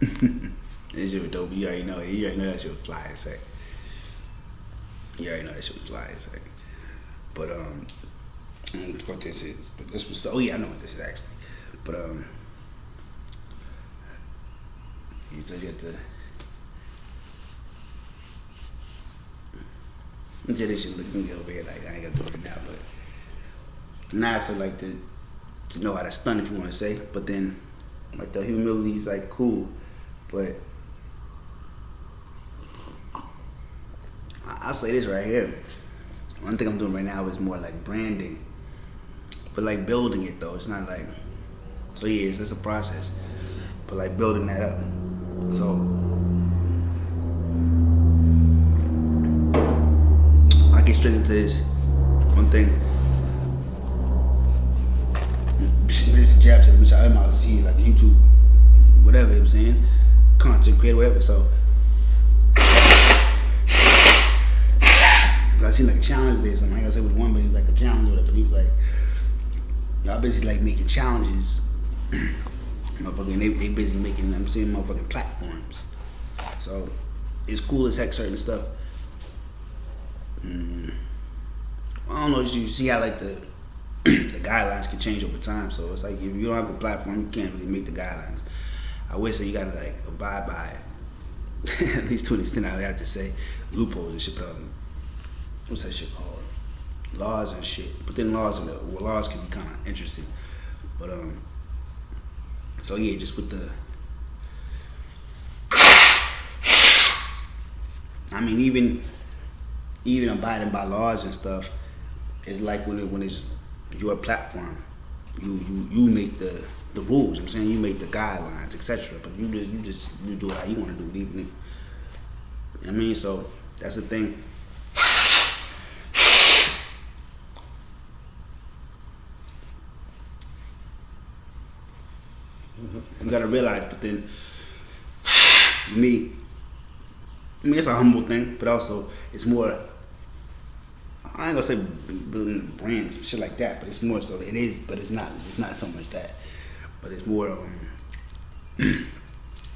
This shit was dope. You already know. You already know that shit was fly as heck. You already know that shit was fly as heck. But I don't know what the fuck this is. But this was so. Oh yeah, I know what this is actually. But you have to. Yeah, this shit looking good over here. Like I ain't gonna do it right now, but now it's like to know how to stun if you want to say. But then like the humility is like cool, but I'll say this right here. One thing I'm doing right now is more like branding, but like building it though. It's not like so yeah, it's a process, but like building that up. So I get straight into this one thing. This jab to which I'm out see like YouTube, whatever you know what I'm saying, content creator, whatever. So I seen like a challenge there, something I ain't gonna say which one, but he's like a challenge or whatever. He was like, y'all basically like making challenges, motherfucking. They busy making, I'm seeing motherfucking platforms. So it's cool as heck certain stuff. I don't know. You see how like the the guidelines can change over time. So it's like if you don't have a platform, you can't really make the guidelines. I would say you gotta like abide by at least to an extent. I would have to say loopholes and shit. What's that shit called? Laws and shit. But then laws can be kind of interesting. But so yeah, just with the. I mean, even abiding by laws and stuff is like when it's your platform, you make the rules. You know what I'm saying, you make the guidelines, etc. But you do it how you want to do it, even if I mean. So that's the thing. You gotta realize, but then me. I mean, it's a humble thing, but also it's more. I ain't gonna say building brands and shit like that, but it's more so. It is, but it's not. It's not so much that, but it's more.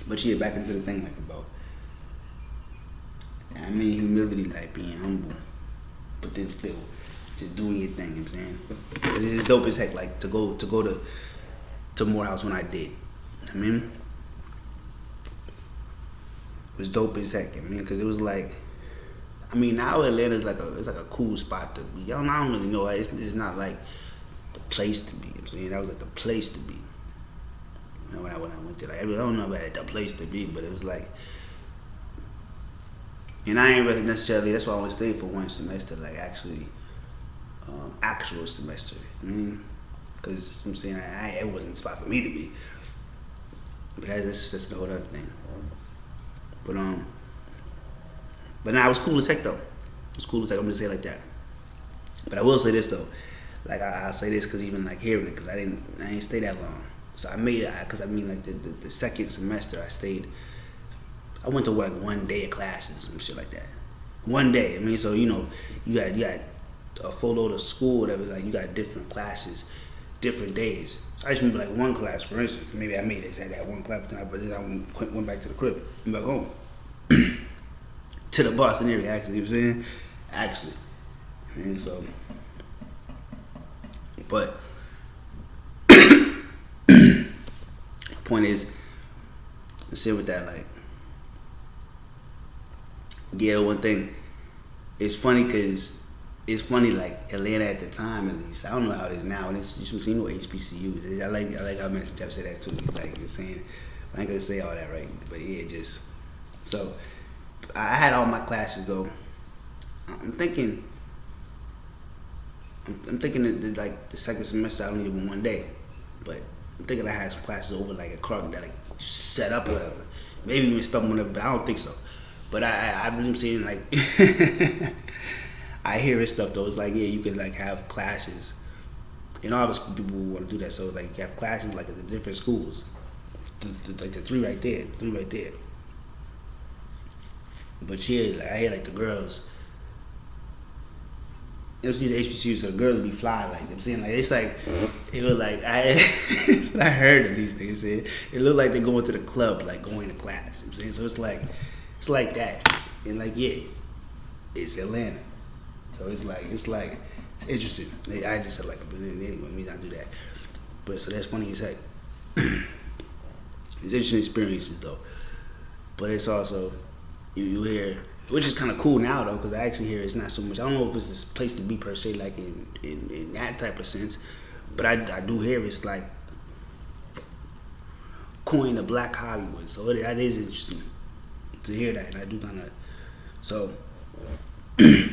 But yeah, back into the thing like about. I mean, humility, like being humble, but then still just doing your thing. You know what I'm saying, it's dope as heck. Like to go to Morehouse when I did. I mean. It was dope as heck. I mean, because it was like, I mean, now Atlanta's like it's like a cool spot to be. I don't really know. It's not like the place to be. I'm saying that was like the place to be. You know, when I went there, like I don't know about the place to be, but it was like, and I ain't really necessarily. That's why I only stayed for one semester, like actually, actual semester. I mean, because I'm saying it wasn't the spot for me to be. But that's just the whole other thing. But nah, it was cool as heck though. It was cool as heck. I'm gonna say it like that. But I will say this though, like I'll say this because even like hearing it, because I didn't stay that long. So I made it, because I mean like the second semester I stayed. I went to like 1 day of classes and shit like that. 1 day. I mean, so you know, you got a full load of school, whatever. Like you got different classes, different days. So I just remember like one class, for instance. Maybe I made it at that one class, but then I went back to the crib, went back home to the Boston area. Actually, you know what I'm saying, actually, and so, but point is, let's say with that, like, yeah, one thing. It's funny because. It's funny, like Atlanta at the time, at least. I don't know how it is now. And it's you know HBCUs. I like how Mr. Jeff said that too. Like you're saying, I ain't gonna say all that right, but yeah, just so I had all my classes though. I'm thinking that like the second semester I only did 1 day, but I'm thinking I had some classes over like at Clark that like set up or whatever. Maybe even spell whatever, but I don't think so. But I really saying like. I hear his stuff though. It's like, yeah, you could like have classes. You know, obviously people want to do that. So like, you have classes like at the different schools, like the three right there. But yeah, like I hear like the girls. it was these HBCUs, so girls be fly, like, I'm saying, like, it's like, it was like, that's what I heard at least, they said, it looked like they're going to the club, like, going to class, you know what I'm saying, so it's like that, and like, yeah, it's Atlanta, so it's interesting, I just said, like, but anyway, let me not do that, but, so that's funny as heck, it's interesting experiences, though, but it's also, you hear, which is kind of cool now though, because I actually hear it's not so much. I don't know if it's this place to be per se, like in that type of sense, but I do hear it's like coin of Black Hollywood. So that is interesting to hear that, and I do kind of. So I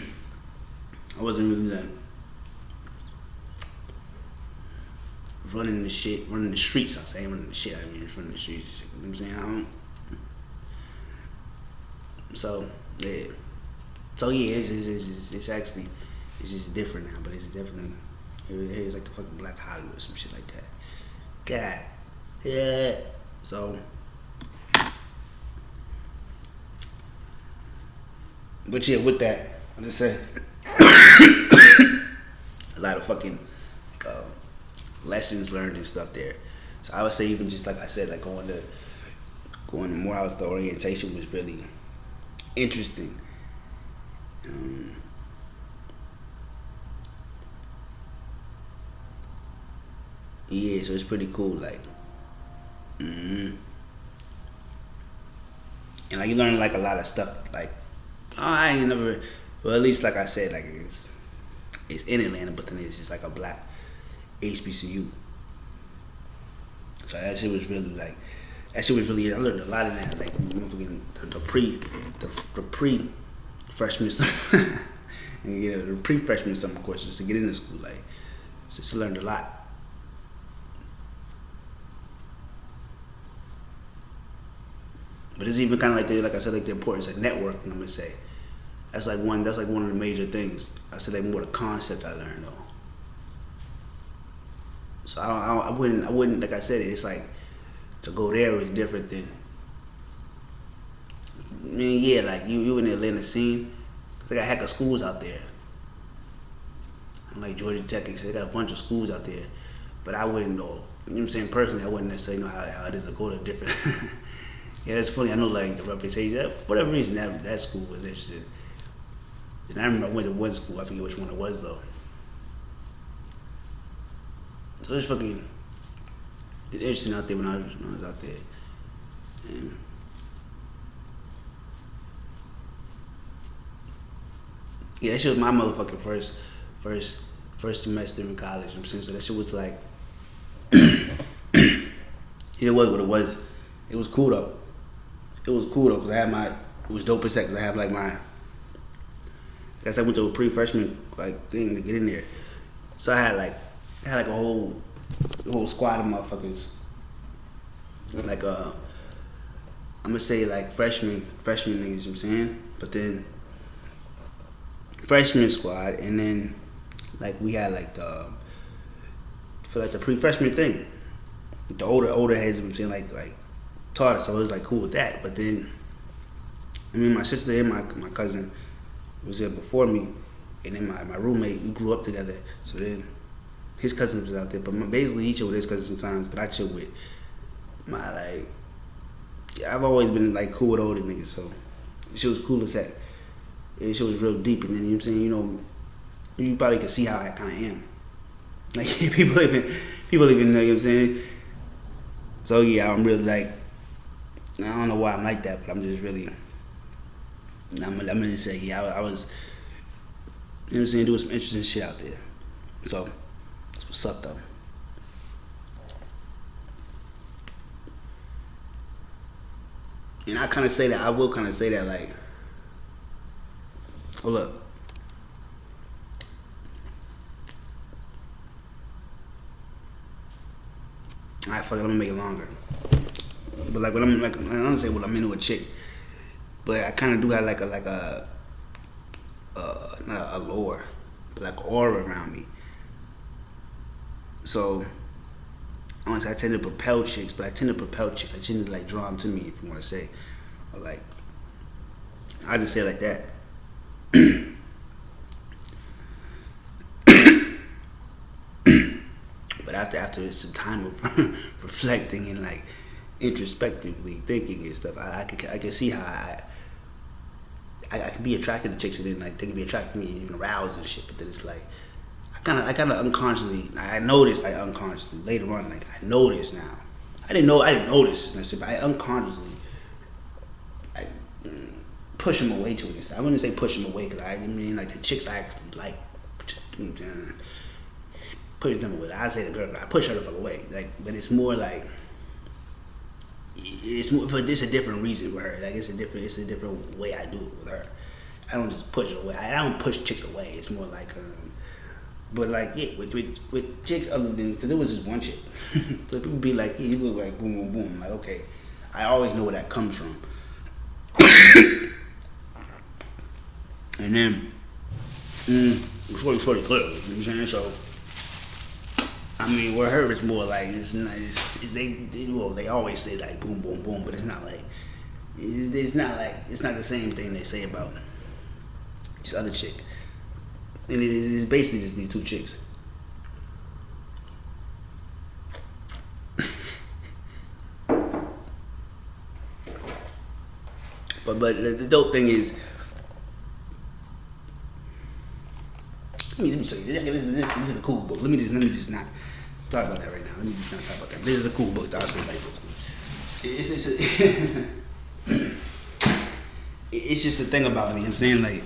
wasn't really like running the streets. I say running the shit. I mean, running the streets. You know what I'm saying? So yeah, it's actually just different now, but it's definitely it's like the fucking Black Hollywood or some shit like that. God, yeah. So, but yeah, with that, I'm just saying a lot of fucking lessons learned and stuff there. So I would say even just like I said, like going to Morehouse, the orientation was really interesting. Yeah, so it's pretty cool, like, and like you learn like a lot of stuff, like, I ain't never, well, at least like I said, like it's in Atlanta, but then it's just like a Black HBCU. So that shit was really like, I learned a lot of that, like the pre-freshman stuff, and the pre-freshman stuff, of course, just to get into school, like, just learned a lot. But it's even kind of like I said, like the importance of networking. I'm gonna say that's like one of the major things. I said like more the concept I learned though. So I wouldn't like I said, it's like to go there is different than. I mean, yeah, like you in the Atlanta scene, cause they got a heck of schools out there. Like Georgia Tech, so they got a bunch of schools out there, but I wouldn't know. You know what I'm saying? Personally, I wouldn't necessarily know how it is to go to different. Yeah, that's funny. I know, like, the reputation. For whatever reason, that school was interesting. And I remember I went to one school. I forget which one it was, though. So it's interesting out there when I was out there. And yeah, that shit was my motherfucking first semester in college. You know what I'm saying? So that shit was like, it was what it was. It was cool though. Cause I had it was dope as heck, cause I have like I guess I went to a pre-freshman like thing to get in there. So I had like a whole squad of motherfuckers. Like I'm gonna say like freshman niggas, you know what I'm saying? But then freshman squad, and then like we had like for like the pre-freshman thing. The older heads, you know what I'm saying, like taught us, so it was like cool with that. But then, I mean, my sister and my cousin was there before me, and then my roommate, we grew up together. So then his cousin was out there, but basically he chilled with his cousin sometimes, but I chill with my I've always been like cool with older niggas, so shit was cool as heck. It shit was real deep, and then you know what I'm saying, you probably can see how I kind of am. Like people even know, you know what I'm saying. So yeah, I'm really like. I don't know why I'm like that, but I'm just really. I'm gonna say, yeah, I was. You know what I'm saying, doing some interesting shit out there. So that's what's up, though. And I kind of say that. I will kind of say that, like. Oh look. Alright, fuck it. I'm gonna make it longer. But like when I don't say when I'm into a chick, but I kind of do have like a not a lure, but like aura around me. So honestly, I tend to propel chicks, but I tend to like draw them to me, if you want to say, or like I just say it like that. after some time of reflecting and like introspectively thinking and stuff, I can see how I can be attracted to chicks, and then like they can be attracted to me, even aroused and shit. But then it's like I kind of unconsciously, I noticed like unconsciously later on, like I noticed now. I didn't notice necessarily, but I unconsciously I push them away to an extent. I wouldn't say push them away, because I mean like the chicks I actually like, push them away. I say the girl, I push her the fuck away. Like, but it's more like it's more for this a different reason with her. Like it's a different way I do it with her. I don't just push her away. I don't push chicks away. It's more like but like yeah, with chicks other than, because it was just one chick. So people be like, yeah, you look like boom boom boom. I'm like, okay, I always know where that comes from. And then it's really clear. You know what I'm saying? So I mean, with her it's more like it's not. They always say like boom boom boom, but it's not like it's not the same thing they say about this other chick. And it's basically just these two chicks. but the dope thing is, let me show you. This is a cool book. Let me just not talk about that right now. Let me just not talk about that. This is a cool book that I'll say like this. It's just a thing about me. You know what I'm saying, like,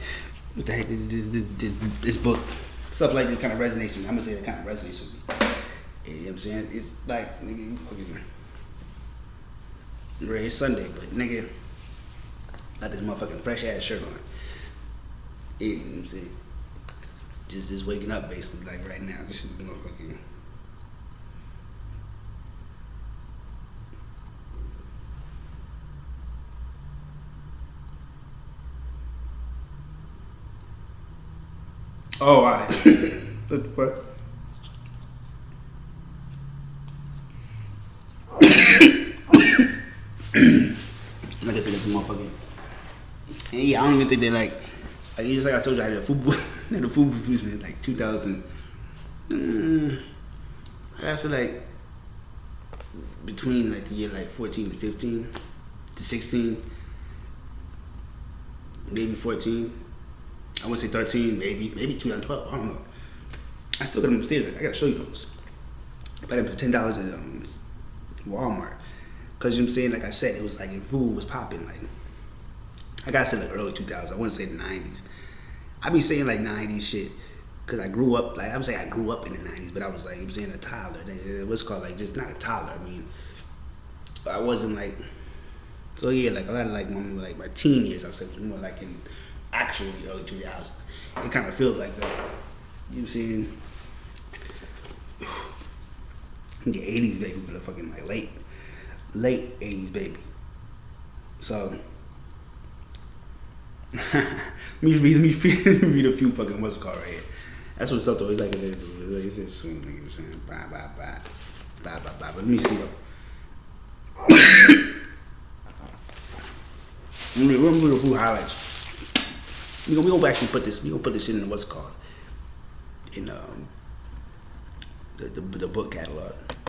what the heck, this book, stuff like that kind of resonates with me. I'm gonna say that kind of resonates with me. You know what I'm saying? It's like, nigga, it's Sunday, but nigga, got this motherfucking fresh ass shirt on. You know what I'm saying? Just waking up basically, like right now. This is motherfucking. Oh, alright. What the fuck? Like I said, it's motherfucking. And yeah, I don't even think they like just like I told you, I had a FUBU recently in like 2000. I gotta say like between like the year like 14 to 15 to 16, maybe 14. I wouldn't say 13, maybe 2012. I don't know. I still got them upstairs. I gotta show you those. I bought them for $10 at Walmart. Cause you know what I'm saying, like I said, it was like FUBU was popping. Like I gotta say like early 2000s. I wouldn't say the 90s. I be saying like 90s shit, cause I grew up. Like I would say I grew up in the 90s, but I was like, I'm saying a toddler. It was called like just not a toddler. I mean, I wasn't like. So yeah, like a lot of like my teen years, I said was more like in actually early 2000s. It kind of feels like that. You know what I'm saying? The 80s baby, but a fucking like late 80s baby. So let me read a few fucking what's it called right here. That's what's up though. It's like it says soon. Like you were saying, bye. But let me see though. We're gonna do a few highlights. We gonna actually put this. We gonna put this shit in what's it called in the book catalog.